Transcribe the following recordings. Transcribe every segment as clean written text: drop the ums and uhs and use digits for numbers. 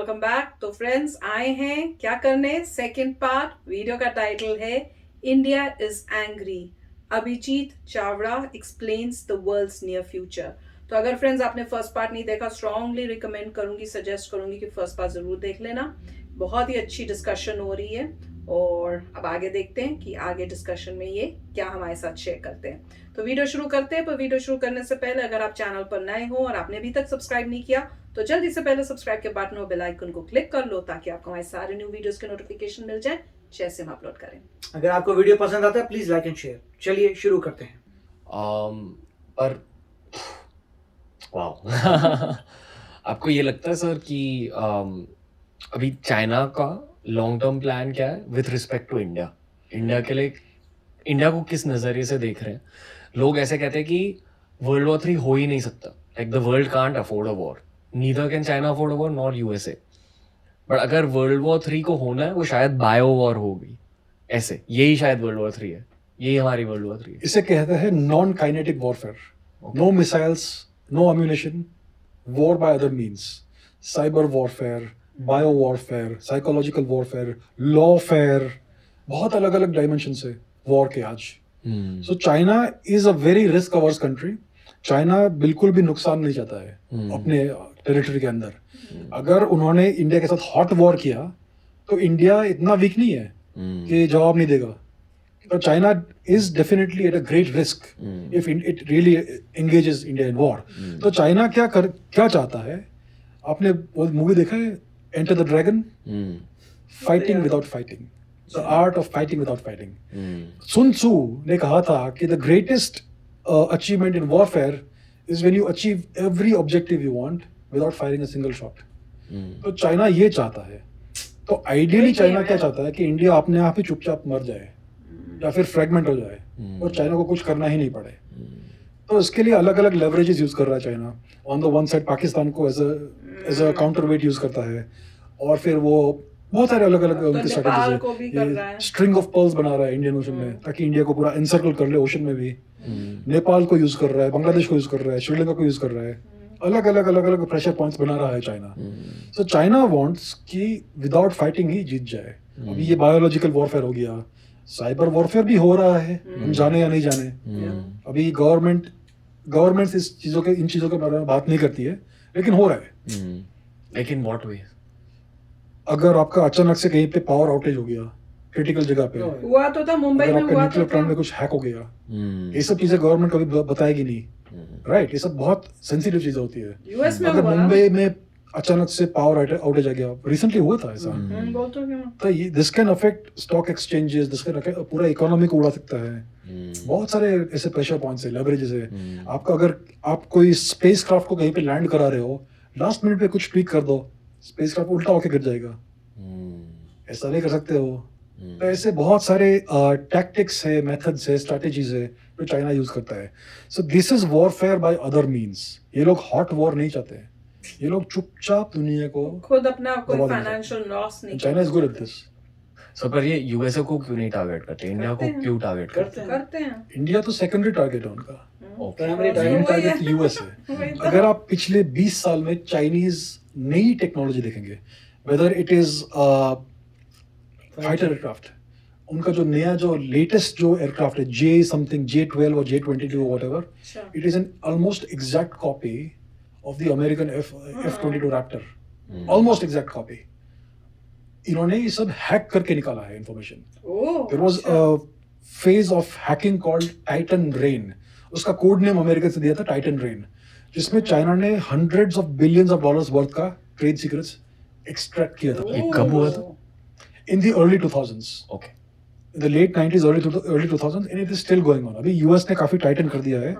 Welcome back. तो friends आए हैं क्या करने, सेकंड पार्ट। वीडियो का टाइटल है India is angry, Abhijit Chavda explains the world's near future. तो अगर फ्रेंड्स आपने फर्स्ट पार्ट नहीं देखा, स्ट्रांगली रिकमेंड करूंगी, सजेस्ट करूंगी कि फर्स्ट पार्ट जरूर देख लेना। बहुत ही अच्छी डिस्कशन हो रही है और अब आगे देखते हैं कि आगे डिस्कशन में ये क्या हमारे साथ शेयर करते हैं। तो वीडियो शुरू करते हैं, पर वीडियो शुरू करने से पहले अगर आप चैनल पर नए हो और आपने अभी तक सब्सक्राइब नहीं किया तो जल्दी से पहले सब्सक्राइब के बटन और बेल आइकन को क्लिक कर लो ताकि आपको हमारे सारे न्यू वीडियोस के नोटिफिकेशन मिल जाए जैसे हम अपलोड करें। अगर आपको वीडियो पसंद आता है प्लीज लाइक एंड शेयर। चलिए शुरू करते हैं। पर वाह आपको ये लगता है सर कि अभी चाइना का लॉन्ग टर्म प्लान क्या है with respect to India? India के लिए इंडिया को किस नज़रिए से देख रहे हैं? लोग ऐसे कहते हैं कि वर्ल्ड वॉर 3 हो ही नहीं सकता, like the world can't afford a war, neither can China afford a war not USA. But अगर वर्ल्ड वॉर 3 को होना है वो शायद बायो वॉर होगी, ऐसे यही शायद वर्ल्ड वॉर 3 है, यही हमारी वर्ल्ड वॉर 3 है। इसे कहते हैं non kinetic warfare. No missiles, no ammunition, war by other means, cyber warfare, bio warfare, psychological warfare, lawfare, बहुत अलग अलग डायमेंशन है वॉर के आज। So China is a very risk ours country. China बिल्कुल भी नुकसान नहीं चाहता है अपने टेरिटरी के अंदर। अगर उन्होंने इंडिया के साथ हॉट वॉर किया तो इंडिया इतना वीक नहीं है कि जवाब नहीं देगा। तो China is definitely at a great risk if it really engages India in war. तो चाइना क्या चाहता है? आपने वो मूवी देखा है enter the dragon? Fighting without fighting, the art of fighting without fighting. Soon Tzu ने कहा था कि the greatest achievement in warfare is when you achieve every objective you want without firing a single shot. तो China ये चाहता है। तो ideally China क्या चाहता है कि इंडिया अपने आप ही चुपचाप मर जाए या फिर फ्रेगमेंट हो जाए और चाइना को कुछ करना ही नहीं पड़े। तो इसके लिए अलग अलग लेवरेजेस यूज कर रहा है China. On the one side Pakistan को as a counterweight use करता है, और फिर वो बहुत सारे अलग अलग उनकी स्ट्रेटेजीज है। स्ट्रिंग ऑफ पर्ल्स बना रहा है इंडियन ओशन में ताकि इंडिया को पूरा एनसर्कल कर ले ओशन में भी। नेपाल को यूज कर रहा है, बांग्लादेश को यूज कर रहा है, श्रीलंका को यूज कर रहा है। अलग अलग प्रेशर पॉइंट्स बना रहा है चाइना। सो चाइना वांट्स कि विदाउट फाइटिंग ही जीत जाए। अभी ये बायोलॉजिकल वॉरफेयर हो गया, साइबर वॉरफेयर भी हो रहा है, हम जाने या नहीं जाने। अभी गवर्नमेंट इन चीजों के बारे में बात नहीं करती है, लेकिन हो रहा है। लेकिन व्हाट वे? अगर आपका अचानक से कहीं पे पावर आउटेज हो गया क्रिटिकल जगह पे, हुआ तो था मुंबई में, हुआ न्यूक्लियर प्लांट में कुछ हैक हो गया, ये सब चीजें गवर्नमेंट कभी बताएगी नहीं, राइट? ये सब बहुत सेंसिटिव चीजें होती है। यूएस में अगर मुंबई में अचानक से पावर आउटेज आ गया, रिसेंटली हुआ था ऐसा, तो ये this can affect stock exchanges, this can पूरा इकोनॉमी को उड़ा सकता है। बहुत सारे ऐसे प्रेशर पॉइंट्स है, लेवरेजेस है। आपका अगर आप कोई स्पेस क्राफ्ट को कहीं पे लैंड करा रहे हो, लास्ट मिनट पे कुछ ट्वीक कर दो, स्पेस क्राफ्ट उल्टा होके गिर जाएगा। ऐसा नहीं कर सकते हो। तो ऐसे बहुत सारे टैक्टिक्स है, मेथड्स है, स्ट्रेटजीज है जो चाइना यूज करता है। So this is warfare bye other means. ये लोग हॉट वॉर नहीं चाहते हैं, ये लोग चुपचाप दुनिया को खुद अपना कोई फाइनेंशियल लॉस नहीं। China is good at this. So पर ये यूएसए को क्यों नहीं टारगेट करते? इंडिया को क्यों टारगेट करते हैं? इंडिया तो सेकेंडरी टारगेट है उनका, प्राइमरी टारगेट यूएस है। अगर आप पिछले 20 साल में चाइनीज नई टेक्नोलॉजी देखेंगे, whether it is fighter aircraft, उनका जो नया जो लेटेस्ट जो एयरक्राफ्ट है J12 और J22 whatever, it is an almost exact copy of the American F-22 Raptor, almost exact copy. इन्होंने ये सब हैक करके निकाला है information. There was a phase of hacking called Titan Rain. उसका कोड नेम अमेरिका से दिया था टाइटन रेन, जिसमें चाइना ने hundreds of billions of dollars worth का ट्रेड सीक्रेट्स एक्सट्रैक्ट किया था। ये कब हुआ था? In the early 2000s. Okay. In the late 90s, early 2000s, and it is still going on. अभी यूएस ने काफी टाइटन कर दिया है,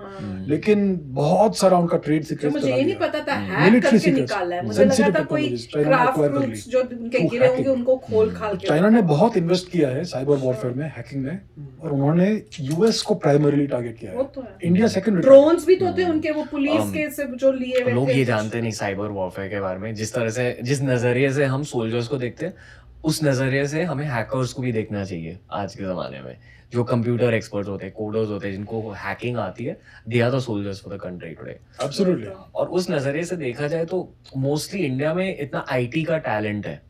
लेकिन बहुत सारा उनका ट्रेड सीक्रेट्स मुझे ये नहीं पता था हैक करके निकाला है। मुझे लगा था कोई क्राफ्ट रूट्स जो उनके गिरे होंगे उनको खोल खाल के। चाइना ने बहुत इन्वेस्ट किया है साइबर वॉरफेयर में, हैकिंग में, और उन्होंने यूएस को प्राइमरीली टारगेट किया है। India second. ड्रोन्स भी तो थे उनके, वो पुलिस के से जो लिए हुए। लोग ये जानते नहीं साइबर वॉरफेयर के बारे में। जिस तरह से, जिस नजरिए से हम सोल्जर्स को देखते हैं, उस नजरिए से हमें हैकर्स को भी देखना चाहिए आज के जमाने में। जो कंप्यूटर एक्सपर्ट्स होते हैं, कोडर्स होते हैं, जिनको हैकिंग आती है, they are the soldiers for the country today. Absolutely. और उस नजरिए से देखा जाए तो मोस्टली इंडिया में इतना आईटी का टैलेंट है।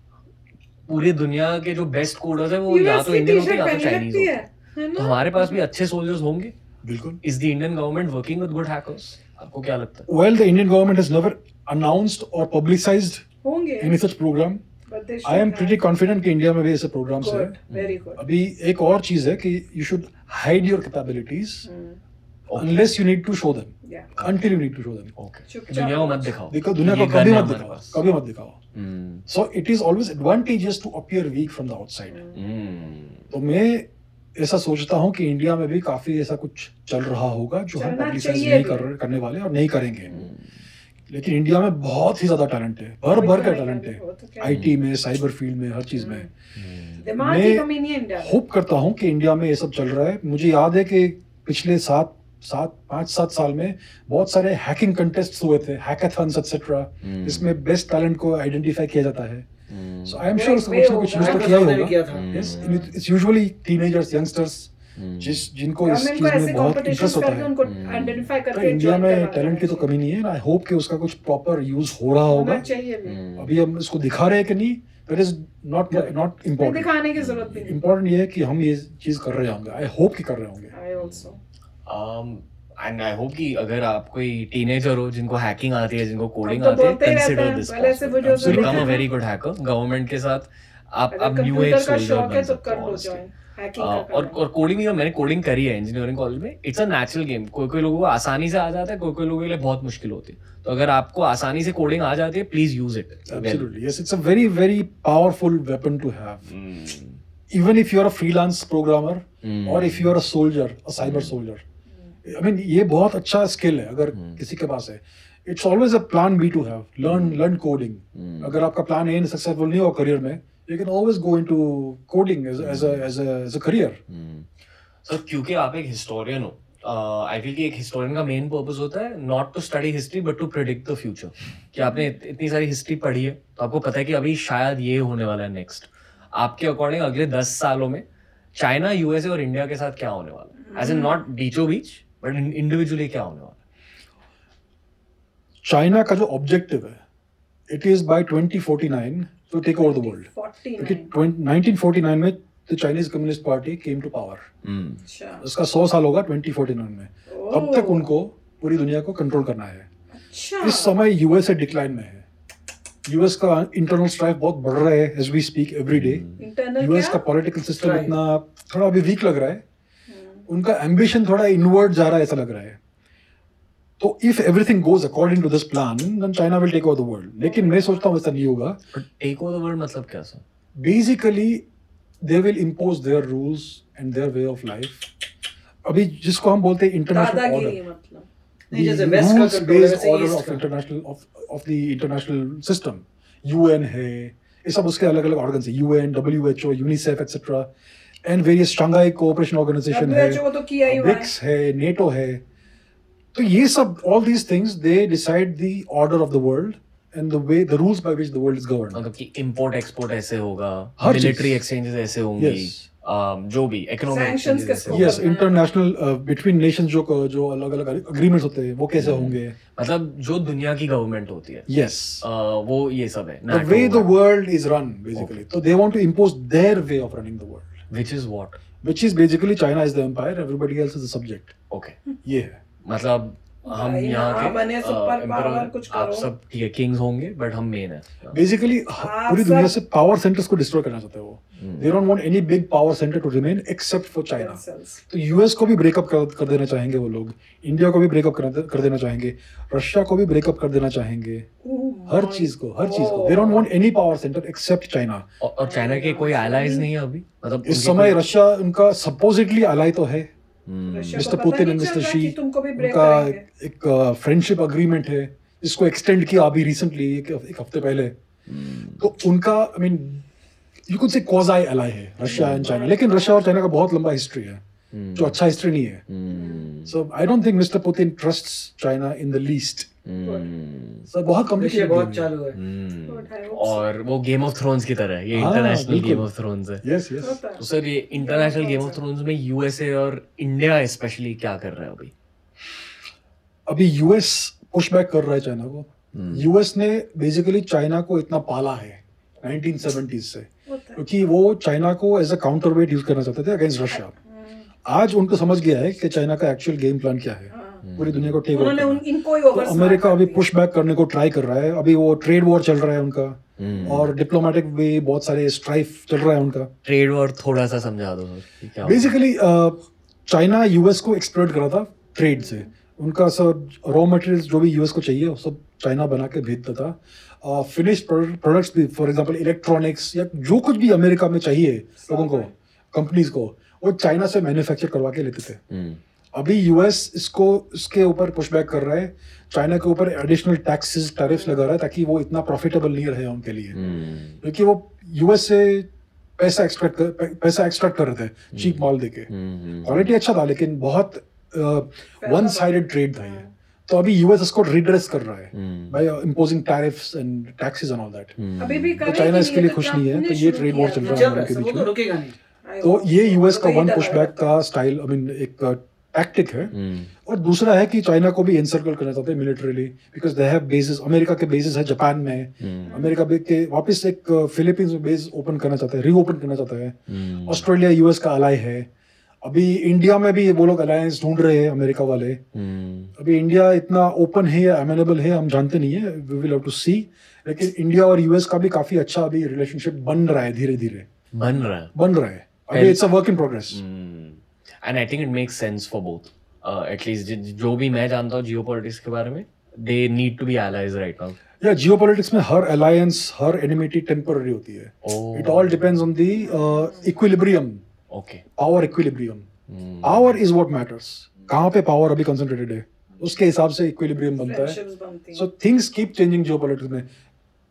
पूरी दुनिया के जो बेस्ट कोडर्स है वो या यूएस तो की इंडियन होते टी-शर्ट हैं या तो पहनी चाइनीज लगती होते है हैं। है तो ना? हमारे पास भी अच्छे सोल्जर्स होंगे। बिल्कुल। Is the Indian government working with good hackers? आपको क्या लगता है? Well, the Indian government has never announced or publicized होंगे any such program. but they I should am have. pretty confident कि इंडिया में भी ऐसे programs है। Good, very good. अभी एक और चीज है कि you should hide your capabilities unless you need to show them. Yeah. Until you need to show them. Okay, चुपचाप दुनिया को मत बच। दिखाओ। देखो दुनिया को ये कभी गन है मत हमारे दिखाओ, पास। कभी मत दिखाओ। हम्म, So it is always advantageous to appear weak from the outside. तो मैं ऐसा सोचता हूँ कि इंडिया में भी काफी ऐसा कुछ चल रहा होगा जो हम चलना पब्लिसाइज चाहिए नहीं भी। करने वाले और नहीं करेंगे। लेकिन इंडिया में बहुत ही ज्यादा टैलेंट है, भर भर का टैलेंट वो तो है, क्या आईटी में, साइबर फील्ड में, हर चीज में। दिमाग की मैं कमी नहीं है इंडिया में। होप करता हूँ कि इंडिया में ये सब चल रहा है। मुझे याद है कि पिछले 5-7 साल में बहुत सारे हैकिंग कंटेस्ट हुए थे, हैकाथॉन्स एक्सेट्रा, जिसमें बेस्ट टैलेंट को आइडेंटिफाई किया जाता है। सो आई एम श्योर कुछ ना कुछ यूज तो किया ही होगा। किया था। Yes, it's usually teenagers, youngsters जिनको इस गवर्नमेंट चीज को ऐसे में बहुत कॉम्पिटिशन इंटरेस्ट होता करके है। उनको आइडेंटिफाई तो करके इंडिया join में करवाना टैलेंट की तो चाहिए। कमी नहीं है। आई होप कि उसका कुछ प्रॉपर यूज हो रहा होगा। होना चाहिए भी। अभी हम इसको दिखा रहे हैं कि नहीं, दैट इज नॉट नहीं इम्पोर्टेंट। दिखाने की जरूरत भी नहीं। इम्पोर्टेंट ये है कि हम ये चीज कर रहे होंगे। आई होप कि कर रहे होंगे। I also. And I hope कि अगर आप कोई टीनेजर हो जिनको हैकिंग आती है, जिनको कोडिंग हम तो आती है, बोलते ही रहते कंसीडर हैं, दिस पहले से वीडियोस में बिकम अ लिखा वेरी गुड हैकर। गवर्नमेंट के साथ आप अगर न्यू कंप्यूटर एज का सोल्जर शौक है बन तो सकते कर हो लो honestly। ज्वाइन हैकिंग का और कोडिंग भी मैंने कोडिंग करी है इंजीनियरिंग कॉलेज में। It's a natural game. कोई कोई लोगों को आसानी से आ जाता है, कोई कोई लोगों के लिए बहुत मुश्किल होती है। तो अगर आपको आसानी से कोडिंग आ जाती है, please use it. Absolutely. Yes, it's a very, very powerful weapon to have. Even if you're a freelance programmer or if you're a soldier, a cyber soldier. I mean, ये बहुत अच्छा स्किल है अगर किसी के पास है। It's always a plan B to have. Learn coding. अगर आपका प्लान A सक्सेसफुल नहीं हो करियर में, you can always go into coding as a career. Sir क्योंकि आप एक हिस्टोरियन हो, आई फील कि एक हिस्टोरियन का मेन पर्पस होता है not to study history but to predict the future. कि आपने इतनी सारी हिस्ट्री पढ़ी है तो आपको पता है कि अभी शायद ये होने वाला है नेक्स्ट। आपके अकॉर्डिंग अगले 10 सालों में चाइना, यूएसए और इंडिया के साथ क्या होने वाला है? एज इन नॉट बीचो बीच बट इंडिविजुअली क्या होने वाला है? चाइना का जो ऑब्जेक्टिव है, it is by 2049 to take over the world. 49 क्योंकि 1949 में the Chinese Communist Party came to power. अच्छा उसका 100 साल होगा 2049 में। तब तक ओह, उनको पूरी दुनिया को कंट्रोल करना है। अच्छा इस समय यूएसए डिक्लाइन में है। यूएस का इंटरनल स्ट्राइफ बहुत बढ़ रहा है as we speak every day. Internal US का क्या पॉलिटिकल सिस्टम Strife. इतना थोड़ा अभी वीक लग रहा है। उनका एम्बिशन थोड़ा इनवर्ड जा रहा है ऐसा लग रहा है। तो if everything goes according to this plan then China will take over the world. लेकिन मैं सोचता हूँ ऐसा नहीं होगा। टेक ओवर द वर्ल्ड मतलब क्या sir? Basically they will impose their rules and their way of life. अभी जिसको हम बोलते हैं इंटरनेशनल दादागिरी ऑर्डर, मतलब नहीं, जैसे वेस्ट का कंट्रोल है, वैसे ऑर्डर ईस्ट ऑफ का। International of the international system, UN है, ये सब उसके अलग अलग ऑर्गन्स है, UN, WHO, UNICEF etcetera, and various Shanghai cooperation organisation है, WHO तो किया ही हुआ है। ब्रिक्स है, नेटो है। तो ये सब all these things they decide the order of the world and the way the rules by which the world is governed. मतलब कि इंपोर्ट एक्सपोर्ट ऐसे होगा, हर चीज। मिलिट्री एक्सचेंजेस ऐसे होंगी, Yes. जो भी इकोनॉमिक Sanctions एक्सचेंजेस के ऐसे scope होंगे। यस, इंटरनेशनल बिटवीन नेशंस जो अलग अलग अग्रीमेंट्स होते हैं वो कैसे होंगे। मतलब जो दुनिया की गवर्नमेंट होती है, यस, वो ये सब है the way the world is run basically. So they want to impose their way of running the world, which is what? which is basically China is the empire, everybody else is the subject. Okay, ये है। मतलब हम भाई, यहाँ हाँ, बने के super emperor, power, कुछ आप करो। सब ठीक है किंग्स होंगे बट हम मेन है। बेसिकली आप पूरी दुनिया सब- से पावर सेंटर्स को डिस्ट्रॉय करना चाहते हैं वो। They don't want any big power centre to remain except for China. themselves. तो यूएस को भी ब्रेकअप कर देना चाहेंगे वो लोग, इंडिया को भी ब्रेकअप कर देना चाहेंगे, रशिया को भी ब्रेकअप कर देना चाहेंगे, Oh हर my चीज को। दे don't want any power centre accept China. और चाइना के कोई allies नहीं है अभी, मतलब इस उनके समय कोई- रशिया उनका सपोजिटली अलाई तो है। रशिया मिस्टर को पता पुतिन नहीं एंड चल मिस्टर रहा शी, कि तुमको भी ब्रेक उनका करेंगे। एक फ्रेंडशिप अग्रीमेंट है जिसको एक्सटेंड किया अभी रिसेंटली एक हफ्ते पहले। तो उनका I mean you could say quasi ally है रशिया एंड चाइना। लेकिन रशिया और चाइना का बहुत लंबा हिस्ट्री है जो अच्छा हिस्ट्री नहीं है। So I don't think mister Putin trusts China in the least. Hmm, sir बहुत विषय कॉम्प्लिकेटेड बहुत चालू है। Good, I hope so. और वो गेम ऑफ थ्रोन्स की तरह है, ये हाँ, इंटरनेशनल बिल्कुल। गेम ऑफ थ्रोन्स है। यस यस होता है। तो सर ये Game of international game Thrones of है। थ्रोन्स में यूएसए और इंडिया स्पेशली क्या कर रहा है अभी? अभी यूएस पुश बैक कर रहा है चाइना को। यूएस ने बेसिकली चाइना को इतना पाला है 1970s से, होता है। क्योंकि वो चाइना को as a counterweight use करना चाहते थे अगेंस्ट रशिया। आज उनको समझ गया है कि चाइना का एक्चुअल गेम प्लान क्या है, पूरी दुनिया को टेक उन्होंने ओवर। इनको ही तो ओवर अमेरिका अभी पुश बैक करने को ट्राई कर रहा है। अभी वो ट्रेड वॉर चल रहा है उनका, और डिप्लोमेटिक भी बहुत सारे स्ट्राइफ चल रहा है उनका। ट्रेड वॉर थोड़ा सा समझा दो सर कि क्या बेसिकली चाइना यूएस को एक्सप्लॉइट करा था ट्रेड से। उनका सब रॉ मटेरियल्स जो भी यूएस को चाहिए वो सब चाइना बना के भेजता था। फिनिश्ड प्रोडक्ट्स भी, फॉर एग्जांपल इलेक्ट्रॉनिक्स या जो कुछ भी अमेरिका में चाहिए लोगों को, कंपनीज को, वो चाइना से मैन्युफैक्चर करवा के लेते थे। अभी यूएस इसके ऊपर पुशबैक कर रहा है, चाइना के ऊपर एडिशनल टैक्सेस टैरिफ्स लगा रहा है ताकि वो इतना प्रॉफिटेबल नहीं रहे उनके लिए, क्योंकि वो यूएस से पैसा एक्सट्रैक्ट कर रहे थे चीप माल देके। क्वालिटी अच्छा था लेकिन बहुत वन साइडेड ट्रेड था ये। तो अभी यूएस इसको रिड्रेस कर रहा है by imposing tariffs and taxes and all that. अभी भी तो चाइना इसके लिए खुश नहीं है, तो ये ट्रेड वॉर चल रहा है उनके बीच वो तो में। रुकेगा नहीं। तो ये यूएस का वन पुशबैक का स्टाइल, आई मीन एक टैक्टिक है। और दूसरा है कि चाइना को भी एनसर्कल करना चाहते हैं militarily, because they have bases, America के बेसेस है जापान में, अमेरिका के वापस एक फिलीपींस में बेस ओपन करना चाहते हैं, रीओपन करना चाहता है। ऑस्ट्रेलिया यूएस का अलाई है। अभी इंडिया में भी वो लोग अलायंस ढूंढ रहे हैं अमेरिका वाले। अभी इंडिया इतना ओपन है या अमेनेबल है हम जानते नहीं है, वी विल हैव टू सी। लेकिन इंडिया और यूएस का भी काफी अच्छा अभी रिलेशनशिप बन रहा है, धीरे धीरे बन रहा है। अभी it's a work in progress. And I think it makes sense for both. At least जो भी मैं जानता हूँ जियोपॉलिटिक्स के बारे में, they need to be allies right now. या जियोपॉलिटिक्स में हर अलायंस, हर एनिमिटी टेम्पररी होती है। It all depends on the equilibrium, okay, power equilibrium. Power is what matters. कहाँ पे पावर अभी कंसंट्रेटेड है, उसके हिसाब से इक्विलिब्रियम बनता है। Friendships बनती हैं। So things keep changing geopolitics में।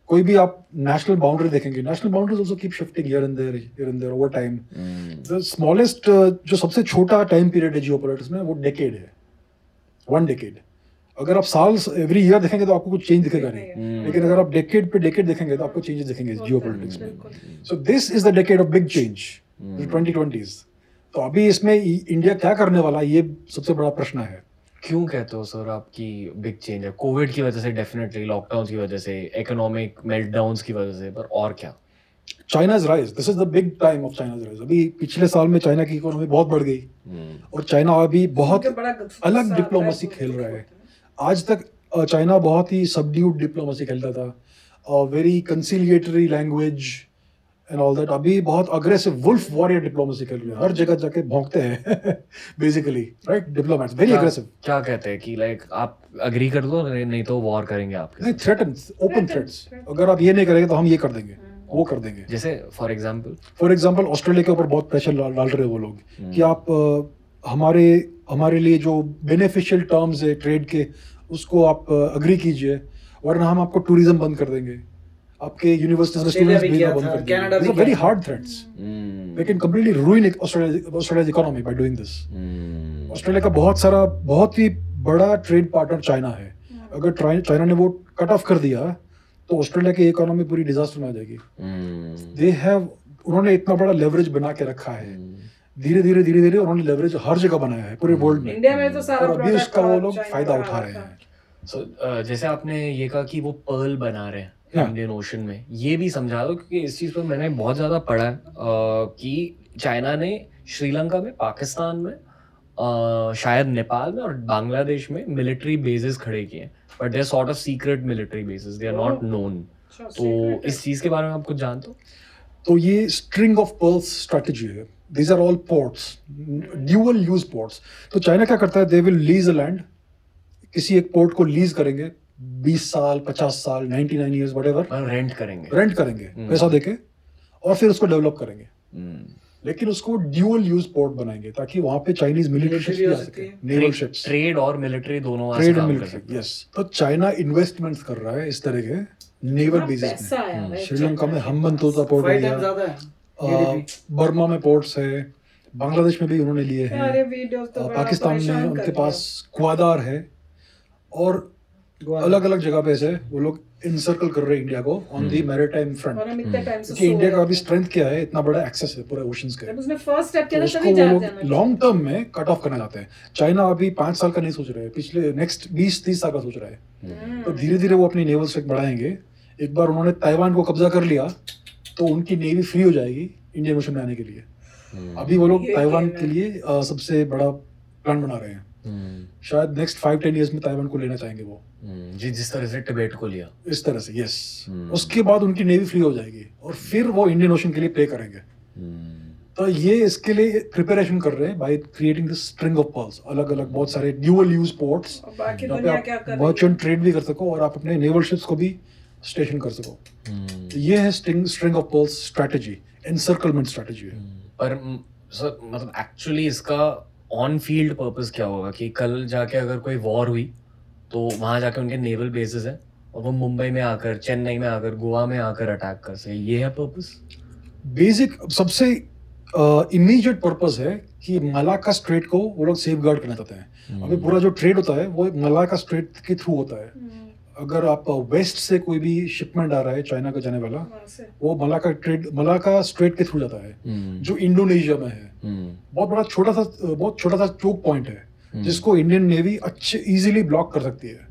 कोई भी आप नेशनल बाउंड्री देखेंगे, national boundaries also keep shifting here and there over time. The smallest, जो सबसे छोटा टाइम पीरियड है जियोपॉलिटिक्स में, वो डेकेड है, 1 डेकेड। अगर आप साल एवरी ईयर देखेंगे तो आपको कुछ चेंज दिखेगा नहीं, लेकिन अगर आप डेकेड पे डेकेड देखेंगे तो आपको चेंजेस दिखेंगे जियोपॉलिटिक्स में। So this is the decade of big change, 2020s। तो अभी इसमें इंडिया क्या करने वाला है, ये सबसे बड़ा प्रश्न है। क्यों कहते हो सर आपकी बिग चेंज है? कोविड की वजह से, डेफिनेटली लॉकडाउन की वजह से, इकोनॉमिक मेल्टडाउन्स की वजह से, पर और क्या? China's rise, this is the big time of China's rise. अभी पिछले साल में चाइना की इकोनॉमी बहुत बढ़ गई, और चाइना अभी बहुत उनके बड़ा गुस्सा अलग आता है, डिप्लोमेसी खेल रहा है। आज तक चाइना बहुत ही सबड्यूड डिप्लोमेसी खेलता था, very conciliatory language and all that. अभी बहुत अग्रेसिव वुल्फ वॉरियर डिप्लोमेसी खेल रहे हैं, हर जगह जाके भौंकते हैं basically, right? Diplomats very aggressive. क्या कहते हैं कि लाइक आप अग्री कर दो, नहीं तो वॉर करेंगे आपके नहीं, साथ? Threatens, open threats. अगर आप ये नहीं करेंगे तो हम ये कर देंगे, वो कर देंगे। जैसे फॉर एग्जांपल ऑस्ट्रेलिया के ऊपर बहुत प्रेशर डाल रहे हैं वो लोग कि आप हमारे लिए जो बेनिफिशियल टर्म्स है ट्रेड के, उसको आप अग्री कीजिए, वरना हम आपको टूरिज्म बंद कर देंगे, आपके यूनिवर्सिटीज में ऑस्ट्रेलिया स्टूडेंट्स भी भेजना किया बंद था, कर कनाडा देंगे। भी These are very किया था। hard threats. They can completely ruin Australia's economy by doing this. Australia का बहुत ही बड़ा ट्रेड पार्टनर चाइना है। अगर चाइना ने वो कट ऑफ कर दिया तो ऑस्ट्रेलिया की इकोनॉमी पूरी डिजास्टर में आ जाएगी। उन्होंने इतना बड़ा लेवरेज बना के रखा है, धीरे धीरे उन्होंने लेवरेज हर जगह बनाया है पूरे वर्ल्ड में, इंडिया में तो सारा और अभी product उसका वो लोग चाइना फायदा का उठा रहे आता हैं। सो जैसे आपने ये कहा कि वो पर्ल बना रहे हैं इंडियन ओशन में, ये भी समझा दो, क्योंकि इस चीज़ पर मैंने बहुत ज़्यादा पढ़ा है कि चाइना ने श्रीलंका में, पाकिस्तान में, शायद नेपाल में और बांग्लादेश में मिलिट्री बेसेस खड़े किए हैं, but they are sort of secret military bases, they are not known. अच्छा, तो secret इस चीज़ के बारे में आप कुछ जानते हो? तो ये स्ट्रिंग ऑफ पर्ल्स स्ट्रेटजी है। These are all ports, dual use ports. तो चाइना क्या करता है, they will lease a land, किसी एक पोर्ट को लीज करेंगे 20 साल, 50 साल, 99 ईयर्स, व्हाटएवर, रेंट करेंगे। रेंट करेंगे पैसा देके, और फिर उसको डेवलप करेंगे। लेकिन उसको ड्यूअल यूज पोर्ट बनाएंगे ताकि वहां पे चाइनीज मिलिट्री शिप्स भी आ सके, नेवल शिप्स, ट्रेड और मिलिट्री दोनों वहाँ से ट्रेड एंड काम कर मिलिट्री। सकते हैं। यस, तो चाइना इन्वेस्टमेंट्स कर रहा है इस तरह के नेवल हाँ, बेसिस पैसा आया में। है श्रीलंका में चाइना के हम्बनतोटा पास। पोर्ट हो 5 गया, टाइम ज्यादा है GDP। बर्मा में पोर्ट्स है, बांग्लादेश में भी उन्होंने लिए हैं, अरे वीडियो तो बड़ा पाकिस्तान में परेशान उनके कर पास क्वादार है, और अलग अलग जगह पे से वो लोग इनसर्कल कर रहे हैं इंडिया को ऑन दी मैरीटाइम और फ्रंट, हम इतने टाइम से कि इंडिया का सो अभी रहे थे। स्ट्रेंथ क्या है, इतना बड़ा एक्सेस है पूरे ओशंस का, जब उसने फर्स्ट स्टेप किया तो था उसको तभी वो जाना लोग चाहिए। लॉन्ग टर्म में कट ऑफ करना चाहते हैं। चाइना अभी 5 साल का नहीं सोच रहे हैं, पिछले नेक्स्ट 20-30 साल का सोच रहा है। तो धीरे धीरे वो अपनी नेवल स्ट्रेंथ बढ़ाएंगे। एक बार उन्होंने ताइवान को कब्जा कर लिया तो उनकी नेवी फ्री हो जाएगी इंडियन ओशन में आने के लिए। अभी वो लोग ये ताइवान गेम है। के लिए सबसे बड़ा प्लान बना रहे हैं। शायद नेक्स्ट 5-10 ईयर्स में ताइवान को लेना चाहेंगे वो, जी, जिस तरह से टिबेट को लिया। इस तरह से। यस, उसके बाद उनकी नेवी फ्री हो जाएगी और फिर वो इंडियन ओशन के लिए प्ले करेंगे। तो ये इसके लिए प्रिपरेशन कर रहे हैं by creating this string of pearls, अलग अलग बहुत सारे ड्यूअल यूज पोर्ट्स और बाकी जहाँ पे दुनिया आप क्या कर रही है? मर्चेंट ट्रेड भी कर सको और आप अपने नेवल शिप्स को भी स्टेशन कर सको। तो ये है string of pearls strategy, encirclement strategy है। पर सर मतलब एक्चुअली इसका ऑन फील्ड पर्पस क्या होगा कि कल जाके अगर कोई वॉर हुई तो वहां जाके उनके नेवल बेसिस है और वो मुंबई में आकर, चेन्नई में आकर, गोवा में आकर अटैक कर सके, ये है पर्पस? बेसिक सबसे इमीडिएट पर्पस है कि मलाक्का स्ट्रेट को वो लोग सेफ गार्ड करना चाहते हैं। अभी पूरा जो ट्रेड होता है वो मलाक्का स्ट्रेट के थ्रू होता है। अगर आप वेस्ट से कोई भी शिपमेंट आ रहा है चाइना का जाने वाला, वहाँ से। वो मलाक्का स्ट्रेट के थ्रू जाता है, जो इंडोनेशिया में है। बहुत छोटा सा चोक पॉइंट है जिसको इंडियन नेवी अच्छे इजीली ब्लॉक कर सकती है।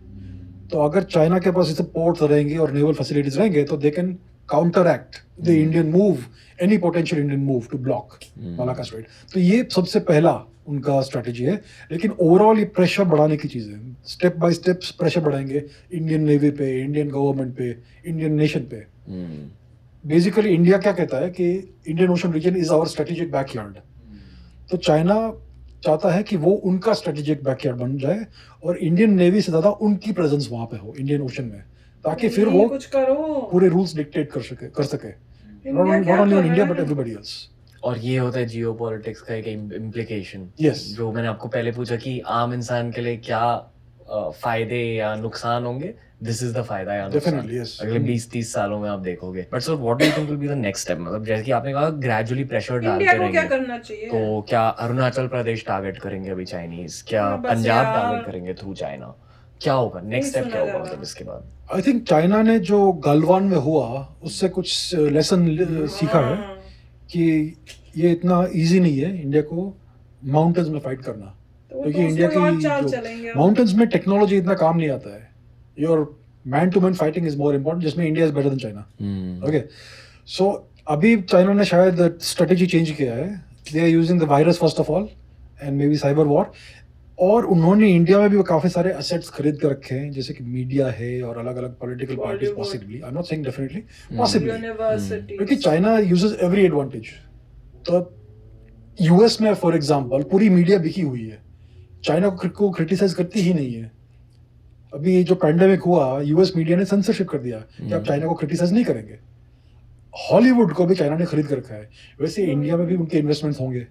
तो अगर चाइना के पास इसे पोर्ट्स रहेंगे और नेवल फैसिलिटीज रहेंगे तो they can counteract the Indian move, any potential Indian move to block Malacca Strait. तो ये सबसे पहला उनका स्ट्रेटेजी है। लेकिन ओवरऑल ये प्रेशर बढ़ाने की चीज़ है। स्टेप बाय स्टेप प्रेशर बढ़ाएंगे इंडियन नेवी पे, इंडियन गवर्नमेंट पे, इंडियन नेशन पे। बेसिकली इंडिया क्या कहता है कि Indian ocean region is our strategic backyard. तो चाइना चाहता है कि वो उनका स्ट्रेटेजिक बैकयार्ड बन जाए और इंडियन नेवी से ज़्यादा उनकी प्रेजेंस वहाँ पे हो इंडियन ओशन में, ताकि फिर वो कुछ करो। पूरे रूल्स डिक्टेट कर सके इंडिया नॉट क्या ओनली कर ऑन इंडिया रहा बट है? Everybody else. और ये होता है जियो पॉलिटिक्स का एक इम्प्लीकेशन। Yes. जो मैंने आपको पहले पूछा कि आम इंसान के लिए क्या फायदे या नुकसान होंगे, दिस इज द फायदा या नुकसान Definitely, yes. अगले 20-30 सालों में आप देखोगे। But sir what do you think will be the next step? मतलब जैसे कि आपने कहा ग्रेजुअली प्रेशर इंडिया डालते को क्या रहेंगे, करना चाहिए? तो क्या अरुणाचल प्रदेश टारगेट करेंगे अभी चाइनीज, क्या हाँ, बस पंजाब यार। टारगेट करेंगे थ्रू चाइना, क्या होगा नेक्स्ट स्टेप, सुना क्या जा होगा रहा। मतलब इसके बाद? आई थिंक चाइना ने जो गलवान में हुआ उससे कुछ लेसन सीखा है हाँ। कि ये इतना इजी नहीं है इंडिया को माउंटेन्स में फाइट करना, तो वो क्योंकि तो इंडिया उसको और की चाल जो चलेंगे अब। माउंटेन्स में टेक्नोलॉजी इतना काम नहीं आता है। Your man to man fighting is more important, जिसमें India is better than China. Okay, so अभी चाइना ने शायद स्ट्रेटेजी चेंज किया है। They are using the virus first of all and maybe cyber war. और उन्होंने India में भी काफी सारे असेट्स खरीद कर रखे हैं, जैसे कि मीडिया है और अलग अलग political parties Bollywood. Possibly, I am not saying definitely, possibly, university. क्योंकि चाइना यूजेस एवरी एडवांटेज। तो यूएस में फॉर एग्जांपल पूरी मीडिया बिकी हुई है, चाइना को क्रिटिसाइज करती ही नहीं है। अभी ये जो पैंडेमिक हुआ, यूएस मीडिया ने सेंसरशिप कर दिया कि आप चाइना को क्रिटिसाइज नहीं करेंगे। हॉलीवुड को भी चाइना ने खरीद कर रखा है। वैसे इंडिया में भी उनके इन्वेस्टमेंट्स होंगे,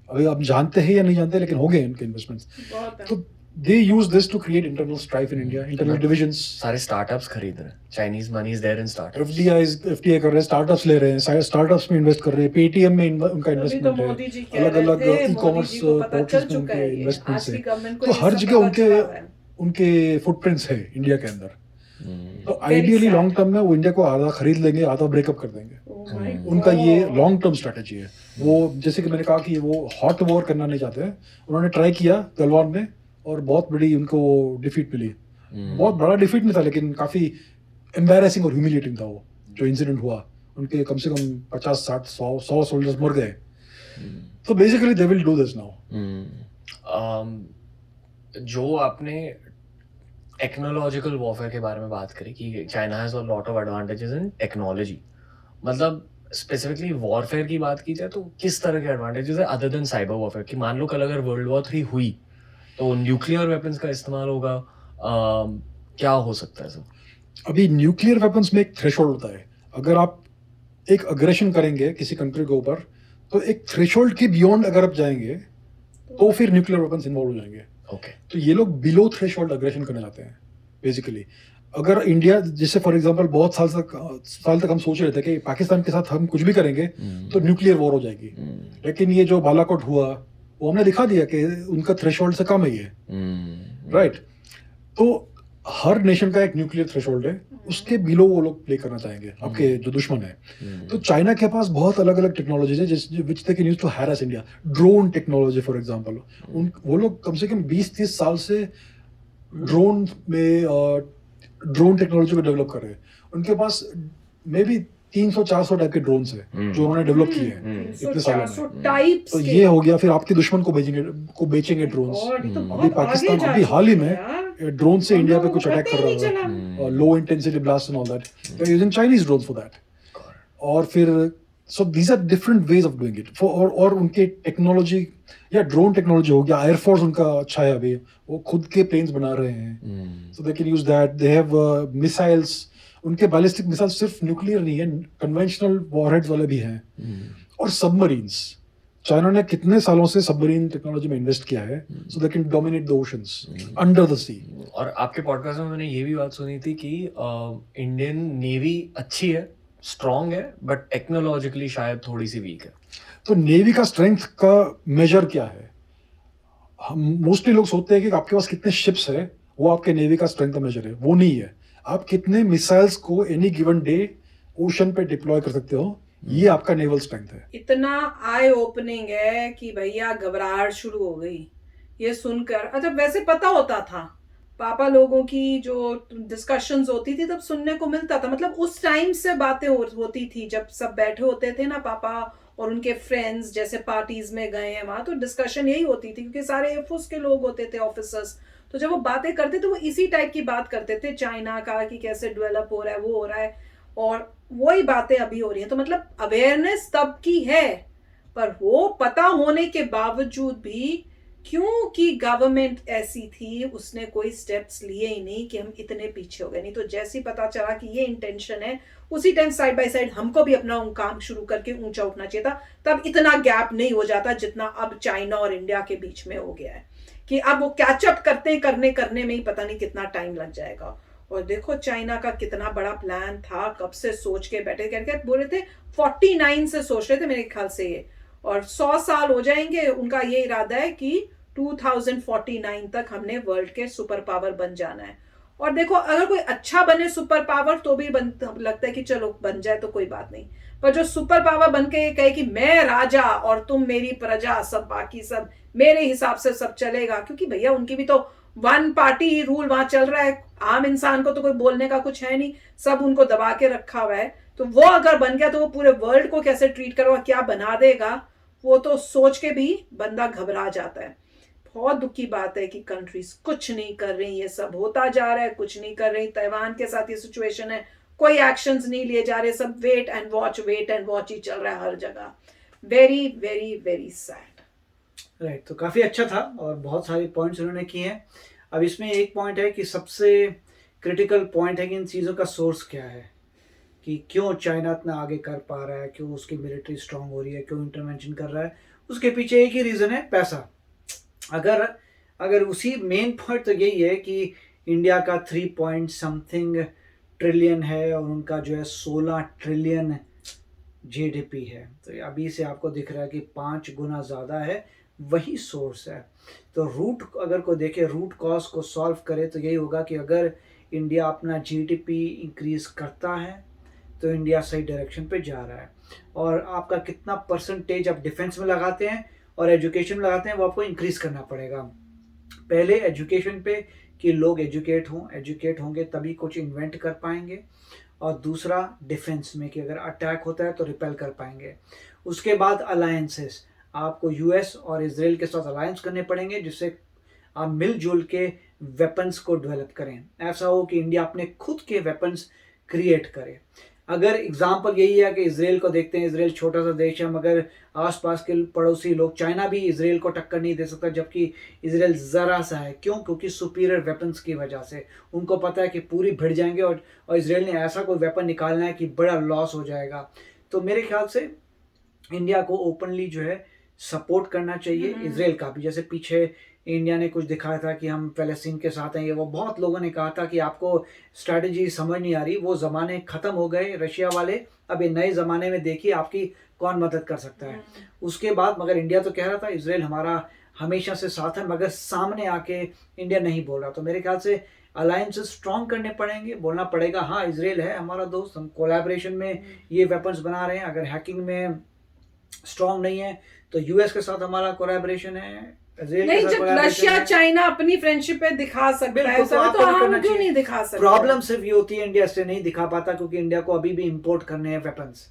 अभी आप जानते हैं या नहीं जानते, लेकिन होंगे उनके इन्वेस्टमेंट्स। बहुत है। तो they use this to create internal strife in India, internal divisions. सारे स्टार्टअप्स खरीद रहे हैं, Chinese money is there in startups. FDI कर रहे हैं, स्टार्टअप्स ले रहे हैं, स्टार्टअप्स में इन्वेस्ट कर रहे हैं, पेटीएम में उनका अभी तो इन्वेस्टमेंट मोदी जी है, कह अलग रहे अलग थे, ई मोदी कॉमर्स जी को पता चल पोर्टल्स में चुका उनके है ये। इन्वेस्टमेंट्स आज की है। गवर्नमेंट को तो ये हर सब जगह पता चला हुआ है। उनके फुटप्रिंट्स है इंडिया के अंदर। तो Very ideally sad. Long term में वो इंडिया को आधा खरीद लेंगे, आधा ब्रेकअप कर देंगे। Oh my उनका ये God. लॉन्ग टर्म स्ट्रेटेजी है। वो जैसे कि मैंने कहा कि वो हॉट वॉर करना नहीं चाहते हैं। उन्होंने ट्राई किया गलवान में और बहुत बड़ी उनको डिफीट मिली। बहुत बड़ा डिफीट नहीं था, लेकिन काफी एम्बैरेसिंग और ह्यूमिलिएटिंग था वो जो इंसिडेंट हुआ। उनके कम से कम 50, 60, 100 सोल्जर्स मर गए। तो basically they will do this now. जो आपने टेक्नोलॉजिकल वॉरफेयर के बारे में बात करी कि China has a lot of advantages in technology, मतलब स्पेसिफिकली वॉरफेयर की बात की जाए तो किस तरह के एडवांटेजेस है अदर देन साइबर वॉरफेयर? कि मान लो कल अगर वर्ल्ड वॉर 3 हुई तो न्यूक्लियर वेपन्स का इस्तेमाल होगा, क्या हो सकता है सर? अभी न्यूक्लियर वेपन्स में एक थ्रेशोल्ड होता है। अगर आप एक अग्रेशन करेंगे किसी कंट्री के ऊपर, तो एक थ्रेशोल्ड के बियॉन्ड अगर आप जाएंगे तो फिर न्यूक्लियर वेपन्स इन्वॉल्व हो जाएंगे। ओके, तो ये लोग बिलो थ्रेशोल्ड अग्रेशन करना चाहते हैं बेसिकली। अगर इंडिया, जैसे फॉर एग्जांपल बहुत साल तक हम सोच रहे थे कि पाकिस्तान के साथ हम कुछ भी करेंगे तो न्यूक्लियर वॉर हो जाएगी, लेकिन ये जो बालाकोट हुआ वो हमने दिखा दिया कि उनका थ्रेशोल्ड से कम है ये, राइट? तो हर नेशन का एक न्यूक्लियर थ्रेशोल्ड है, उसके बिलो वो लोग प्ले करना चाहेंगे, आपके जो दुश्मन है। तो चाइना के पास बहुत अलग-अलग टेक्नोलॉजीज़ है जिस which they can use to harass India. Drone technology for example, वो लोग कम से कम 20-30 साल से ड्रोन में ड्रोन टेक्नोलॉजी को डेवलप कर रहे हैं। उनके पास मे बी 300-400 टाइप के ड्रोन्स हैं जो उन्होंने डेवलप किए हैं इतने सालों में। 400 टाइप्स तो ये हो गया, फिर आपके दुश्मन को बेचेंगे ड्रोन्स। और ये तो अभी बहुत आगे पाकिस्तान जा अभी चुका हाल ही है में यार। ड्रोन से हम इंडिया पे लोगों कुछ को अटैक पता कर ही रहा नहीं था, low intensity blast and all that, they are using Chinese drones for that. और फिर so these are different ways of doing it. और उनके टेक्नोलॉजी या ड्रोन टेक्नोलॉजी हो गया, एयरफोर्स उनका अच्छा है, अभी वो खुद के प्लेन्स बना रहे हैं, so they can use that. They have missiles, उनके बैलिस्टिक मिसाइल सिर्फ न्यूक्लियर नहीं है, कन्वेंशनल वॉरहेड्स वाले भी हैं। और सबमरीन्स, चाइना ने कितने सालों से सबमरीन टेक्नोलॉजी में इन्वेस्ट किया है, so they can dominate the oceans under the sea. और आपके पॉडकास्ट में मैंने ये भी बात सुनी थी कि इंडियन नेवी अच्छी है, स्ट्रांग है, बट टेक्नोलॉजिकली शायद थोड़ी सी वीक है। तो नेवी का स्ट्रेंथ का मेजर क्या है? हम मोस्टली लोग सोचते हैं कि आपके पास कितने शिप्स है वो आपके नेवी का स्ट्रेंथ का मेजर है, वो नहीं है। आप कितने मिसाइल्स को एनी गिवन डे ओशन पे डिप्लॉय कर सकते हो, ये आपका नेवल स्ट्रेंथ है। इतना आई ओपनिंग है कि भैया घबराहट शुरू हो गई ये सुनकर। अच्छा, वैसे पता होता था, पापा लोगों की जो डिस्कशंस होती थी तब सुनने को मिलता था, मतलब उस टाइम से बातें होती थी जब सब बैठे होते थे ना, पापा और उनके फ्रेंड्स जैसे पार्टीज में गए हैं वहां, तो डिस्कशन यही होती थी क्योंकि सारे एयरफोर्स के लोग होते थे, ऑफिसर्स। तो जब वो बातें करते थे वो इसी टाइप की बात करते थे, चाइना का कि कैसे डेवलप हो रहा है, वो हो रहा है, और वही बातें अभी हो रही हैं। तो मतलब अवेयरनेस तब की है, पर वो पता होने के बावजूद भी क्योंकि गवर्नमेंट ऐसी थी, उसने कोई स्टेप्स लिए ही नहीं कि हम इतने पीछे हो गए। नहीं तो जैसे ही पता चला कि ये इंटेंशन है, उसी टाइम साइड बाय साइड हमको भी अपना काम शुरू करके ऊंचा उठना चाहिए था। तब इतना गैप नहीं हो जाता जितना अब चाइना और इंडिया के बीच में हो गया है, कि अब वो कैचअप करने में ही पता नहीं कितना टाइम लग जाएगा। और देखो चाइना का कितना बड़ा प्लान था, कब से सोच के बैठे, करके बोल रहे थे 49 से सोच रहे थे मेरे ख्याल से ये, और 100 साल हो जाएंगे। उनका ये इरादा है कि 2049 तक हमने वर्ल्ड के सुपर पावर बन जाना है। और देखो अगर कोई अच्छा बने सुपर पावर तो भी लगता है कि चलो बन जाए तो कोई बात नहीं, पर जो सुपर पावर बन के कहे कि मैं राजा और तुम मेरी प्रजा, सब बाकी सब मेरे हिसाब से सब चलेगा, क्योंकि भैया उनकी भी तो वन पार्टी रूल वहां चल रहा है, आम इंसान को तो कोई बोलने का कुछ है नहीं, सब उनको दबा के रखा हुआ है। तो वो अगर बन गया तो वो पूरे वर्ल्ड को कैसे ट्रीट करेगा, क्या बना देगा, वो तो सोच के भी बंदा घबरा जाता है। बहुत दुख की बात है कि कंट्रीज कुछ नहीं कर रही, ये सब होता जा रहा है, कुछ नहीं कर रही। ताइवान के साथ ये सिचुएशन है, कोई एक्शंस नहीं लिए जा रहे, सब वेट एंड वॉच ही चल रहा है हर जगह। Very very very sad. Right, तो काफ़ी अच्छा था और बहुत सारे पॉइंट्स उन्होंने किए हैं। अब इसमें एक पॉइंट है कि सबसे क्रिटिकल पॉइंट है कि इन चीज़ों का सोर्स क्या है, कि क्यों चाइना इतना आगे कर पा रहा है, क्यों उसकी मिलिट्री स्ट्रांग हो रही है, क्यों इंटरवेंशन कर रहा है। उसके पीछे एक ही रीज़न है, पैसा। अगर उसी मेन पॉइंट तो यही है कि इंडिया का 3 पॉइंट समथिंग ट्रिलियन है और उनका जो है 16 ट्रिलियन जीडीपी है, तो अभी से आपको दिख रहा है कि 5 गुना ज़्यादा है, वही सोर्स है। तो रूट अगर को देखे, रूट कॉज को सॉल्व करे, तो यही होगा कि अगर इंडिया अपना जीडीपी इंक्रीज करता है तो इंडिया सही डायरेक्शन पे जा रहा है। और आपका कितना परसेंटेज आप डिफेंस में लगाते हैं और एजुकेशन में लगाते हैं, वो आपको इंक्रीज करना पड़ेगा। पहले एजुकेशन पे कि लोग एजुकेट होंगे तभी कुछ इन्वेंट कर पाएंगे, और दूसरा डिफेंस में कि अगर अटैक होता है तो रिपेल कर पाएंगे। उसके बाद अलायंसेस, आपको यूएस और इजराइल के साथ अलायंस करने पड़ेंगे जिससे आप मिलजुल के वेपन्स को डेवलप करें। ऐसा हो कि इंडिया अपने खुद के वेपन्स क्रिएट करे। अगर एग्जाम्पल यही है कि इसराइल को देखते हैं, इसराइल छोटा सा देश है, मगर आसपास के पड़ोसी लोग, चाइना भी इसराइल को टक्कर नहीं दे सकता, जबकि इसराइल ज़रा सा है। क्यों? क्योंकि सुपीरियर वेपन्स की वजह से उनको पता है कि पूरी भिड़ जाएंगे, और इसराइल ने ऐसा कोई वेपन निकालना है कि बड़ा लॉस हो जाएगा। तो मेरे ख्याल से इंडिया को ओपनली जो है सपोर्ट करना चाहिए इसराइल का भी। जैसे पीछे इंडिया ने कुछ दिखाया था कि हम फ़लस्तीन के साथ हैं, ये वो बहुत लोगों ने कहा था कि आपको स्ट्रैटेजी समझ नहीं आ रही, वो ज़माने ख़त्म हो गए रशिया वाले, अब ये नए ज़माने में देखिए आपकी कौन मदद कर सकता है। उसके बाद मगर इंडिया तो कह रहा था इसराइल हमारा हमेशा से साथ है, मगर सामने आके इंडिया नहीं बोल रहा। तो मेरे ख्याल से अलायंसेस स्ट्रॉन्ग करने पड़ेंगे, बोलना पड़ेगा हाँ इजराइल है हमारा दोस्त, हम कोलैबोरेशन में ये वेपन्स बना रहे हैं। अगर हैकिंग में स्ट्रॉन्ग नहीं है तो यूएस के साथ हमारा कोलैबोरेशन है, इजराइल के नहीं, साथ जब कोलैबोरेशन रशिया है। चाइना अपनी फ्रेंडशिप पे दिखा सकता है बिल्कुल, तो आपको भी हम करना क्यों चाहिए। नहीं दिखा सकते? प्रॉब्लम सिर्फ ये होती है इंडिया से नहीं दिखा पाता क्योंकि इंडिया को अभी भी इंपोर्ट करने हैं वेपन्स।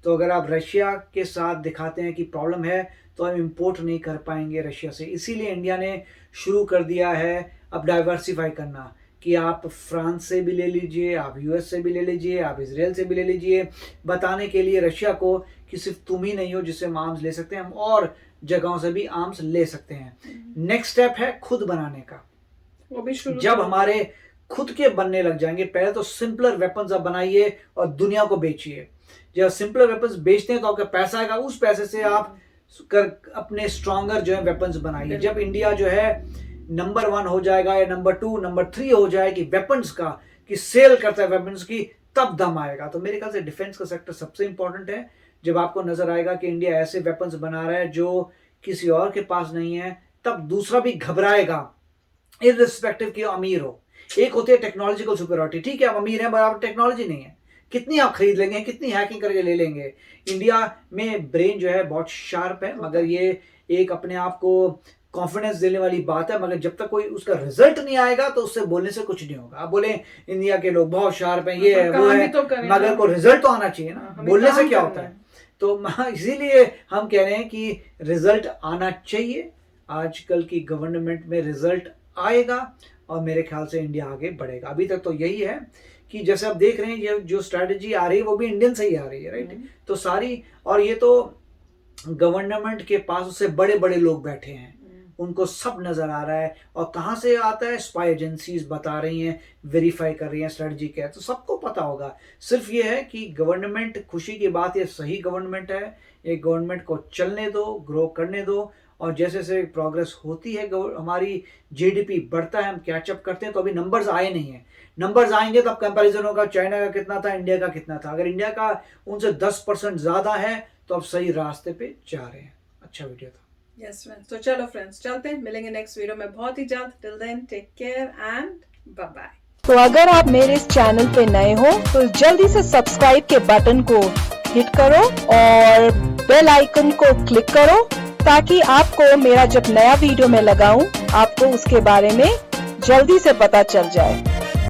तो अगर आप रशिया के साथ दिखाते हैं कि प्रॉब्लम है तो हम इंपोर्ट नहीं कर पाएंगे रशिया से। इसीलिए इंडिया ने शुरू कर दिया है अब डाइवर्सिफाई करना कि आप फ्रांस से भी ले लीजिए, आप यूएस से भी ले लीजिए, आप इजराइल से भी ले लीजिए, बताने के लिए रशिया को कि सिर्फ तुम ही नहीं हो जिससे हम आर्म्स ले सकते हैं, हम और जगहों से भी आर्म्स ले सकते हैं। नेक्स्ट स्टेप है खुद बनाने का। वो भी शुरू जब हमारे खुद के बनने लग जाएंगे, पहले तो सिंपलर वेपन्स आप बनाइए और दुनिया को बेचिए। जब सिंपलर वेपन्स बेचते हैं तो आपका पैसा आएगा, उस पैसे से आप कर अपने स्ट्रॉन्गर जो है वेपन्स बनाइए। जब इंडिया जो है नंबर 1 हो जाएगा या नंबर 2 नंबर 3 हो जाएगी वेपन्स का, कि सेल करता है वेपन्स की, तब दम आएगा। तो मेरे ख्याल से डिफेंस का सेक्टर सबसे इंपॉर्टेंट है। जब आपको नजर आएगा कि इंडिया ऐसे वेपन्स बना रहा है जो किसी और के पास नहीं है, तब दूसरा भी घबराएगा, इररिस्पेक्टिव कि अमीर हो। एक होती है टेक्नोलॉजिकल सुपीरियरिटी, ठीक है हम अमीर हैं बराबर टेक्नोलॉजी नहीं है, कितनी आप खरीद लेंगे, कितनी हैकिंग करके ले लेंगे। इंडिया में ब्रेन जो है बहुत शार्प है, मगर ये एक अपने आप को कॉन्फिडेंस देने वाली बात है, मगर जब तक कोई उसका रिजल्ट नहीं आएगा तो उससे बोलने से कुछ नहीं होगा। आप बोले इंडिया के लोग बहुत शार्प हैं, ये है वो है, तो करें मगर ना। को रिजल्ट तो आना चाहिए ना, हमें बोलने काम से क्या करना होता है। है। तो इसीलिए हम कह रहे हैं कि रिजल्ट आना चाहिए। आजकल की गवर्नमेंट में रिजल्ट आएगा और मेरे ख्याल से इंडिया आगे बढ़ेगा। अभी तक तो यही है कि जैसे आप देख रहे हैं ये जो स्ट्रैटेजी आ रही है वो भी इंडियन से ही आ रही है, राइट। तो सारी, और ये तो गवर्नमेंट के पास उससे बड़े बड़े लोग बैठे हैं, उनको सब नजर आ रहा है। और कहाँ से आता है, स्पाई एजेंसीज बता रही हैं, वेरीफाई कर रही हैं स्ट्रेटजी क्या है, तो सबको पता होगा। सिर्फ ये है कि गवर्नमेंट, खुशी की बात ये सही गवर्नमेंट है, एक गवर्नमेंट को चलने दो, ग्रो करने दो, और जैसे जैसे प्रोग्रेस होती है, हमारी जीडीपी बढ़ता है, हम कैचअप करते हैं। तो अभी नंबर्स आए नहीं हैं, नंबर्स आएंगे तब कंपैरिजन होगा चाइना का कितना था, इंडिया का कितना था। अगर इंडिया का उनसे 10% ज्यादा है तो अब सही रास्ते पे जा रहे हैं। अच्छा वीडियो था। यस फ्रेंड्स, तो चलो फ्रेंड्स चलते हैं, मिलेंगे नेक्स्ट वीडियो में बहुत ही जल्द। Till then take care and bye bye. तो अगर आप मेरे इस चैनल पे नए हो तो जल्दी से सब्सक्राइब के बटन को हिट करो और बेल आइकन को क्लिक करो ताकि आपको मेरा जब नया वीडियो मैं लगाऊं आपको उसके बारे में जल्दी से पता चल जाए।